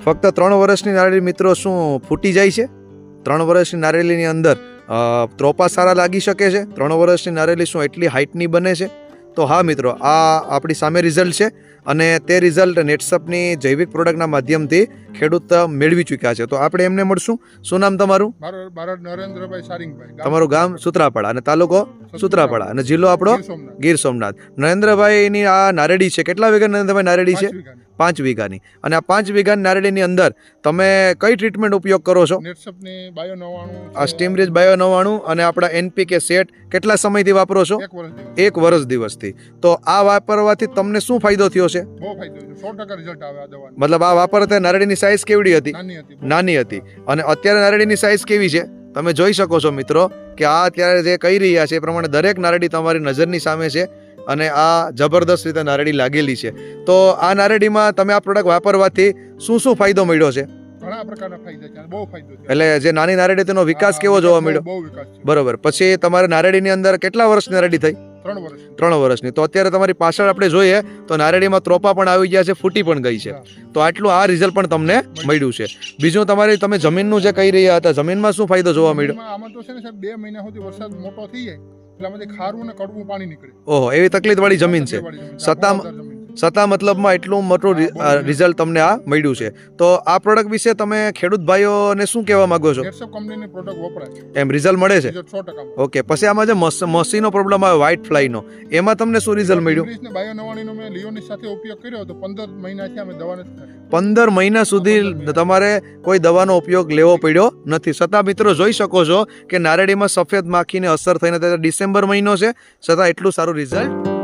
ફક્ત 3 વર્ષની નારેલી મિત્રો શું ફૂટી જાય છે? 3 વર્ષની નારેલીની અંદર ત્રોપા સારા લાગી શકે છે? 3 વર્ષની નારેલી શું એટલી હાઇટની બને છે? તો હા મિત્રો, આ આપણી સામે રિઝલ્ટ છે અને તે રિઝલ્ટ નેટસપની જૈવિક પ્રોડક્ટના માધ્યમથી ખેડૂત મેળવી ચૂક્યા છે. તો આપણે એમને મળશું. શું નામ તમારું? મારું નરેન્દ્રભાઈ સારિંગભાઈ. તમારું ગામ સુત્રાપાડા અને તાલુકો સુત્રાપાડા અને જિલ્લો આપણો ગીર સોમનાથ. નરેન્દ્રભાઈની આ નારેડી છે, કેટલા વીઘા નરેન્દ્રભાઈ નારેડી છે? 5 વીઘાની. અને આ 5 વીઘાની નારેડીની અંદર તમે કઈ ટ્રીટમેન્ટ ઉપયોગ કરો છો? નેટસપની બાયો 99, આ સ્ટીમરીચ બાયો 99 અને આપણા એનપીકે સેટ કેટલા સમયથી વાપરો છો? 1 વર્ષ દિવસથી. તો આ વાપરવાથી તમને શું ફાયદો થયો છે? બહુ ફાયદો છે. 100% રિઝલ્ટ આવે આ દવાનો. મતલબ આ વાપરતા નારેડીની સાઇઝ કેવડી હતી? નાની નાની હતી. હતી. અને અત્યારે નારેડીની સાઇઝ કેવી છે? તમે જોઈ શકો છો મિત્રો કે આ અત્યારે જે કહી રહ્યા છે એ પ્રમાણે દરેક નારેડી તમારી નજરની સામે છે અને આ જબરદસ્ત રીતે નારેડી લાગેલી છે. તો આ નારેડીમાં તમે આ પ્રોડક્ટ વાપરવાથી શું શું ફાયદો મળ્યો છે? ઘણા પ્રકારના ફાયદા છે. બહુ ફાયદો છે. એટલે જે નાની નારેડી તેનો વિકાસ કેવો જોવા મળ્યો? બહુ વિકાસ છે. બરોબર. પછી તમારે નારેડીની અંદર કેટલા વર્ષની નારેડી થઈ? 3 વર્ષ. 3 વર્ષની. તો અત્યારે તમારી પાછળ આપણે જોઈએ તો નારેડીમાં ત્રોપા પણ આવી ગયા છે, ફૂટી પણ ગઈ છે. તો આટલું આ રિઝલ્ટ પણ તમને મળ્યું છે. બીજું તમે જમીનનું જે કહી રહ્યા હતા, જમીનમાં શું ફાયદો જોવા મળ્યો? આમાં તો છે ને સાહેબ 2 મહિના સુધી વરસાદ મોટો થઈ જાય એટલે આમાંથી ખારું અને કડવું પાણી નીકળે. ઓહો, એવી તકલીફ વાળી જમીન છે. છતાં મતલબમાં એટલું મોટું રિઝલ્ટ તમને આ મળ્યું છે. તો આ પ્રોડક્ટ વિશે તમે ખેડૂત ભાઈઓને શું કહેવા માંગો છો? નેટસપ કંપનીની પ્રોડક્ટ વપરાય એમ રિઝલ્ટ મળે છે? 100%. ઓકે. પછી આમાં જે મસીનો પ્રોબ્લેમ આવે વ્હાઇટ ફ્લાયનો, એમાં તમને શું રિઝલ્ટ મળ્યું? બાયો 99 નો મેં લિયોની સાથે ઉપયોગ કર્યો હતો. 15 મહિના છે અમે દવા નથી ખાધી. 15 મહિના સુધી તમારે કોઈ દવાનો ઉપયોગ લેવો પડ્યો નથી. છતાં મિત્રો જોઈ શકો છો કે નારેડીમાં સફેદ માખીને અસર થઈને ડિસેમ્બર મહિનો છે, છતાં એટલું સારું રિઝલ્ટ